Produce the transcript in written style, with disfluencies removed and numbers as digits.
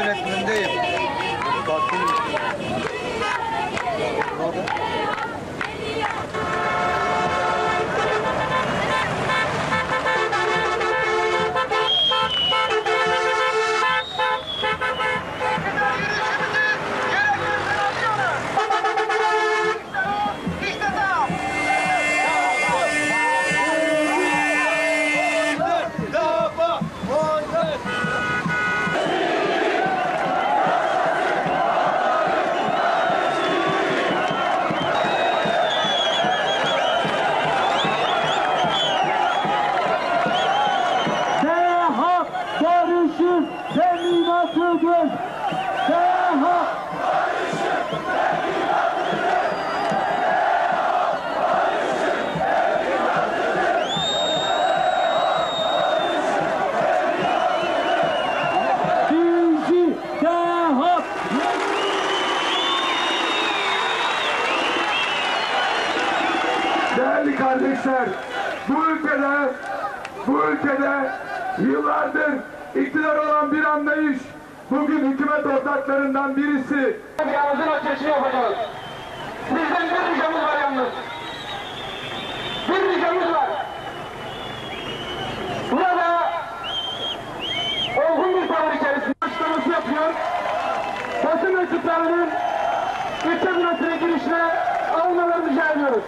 yönetimindeyim. Teminatıdır. Seha. Birinci Seha. Değerli kardeşler, bu ülkede yıllardır iktidar olan bir anlayış, bugün hükümet ortaklarından birisi. Yalnızın açılışını yapacağız. Bizden bir ricamız var yalnız. Bir ricamız var. Burada olgun bir tavır içerisinde açıklaması yapıyor. Basın mensuplarının ülke burasına girişine almalarını rica ediyoruz.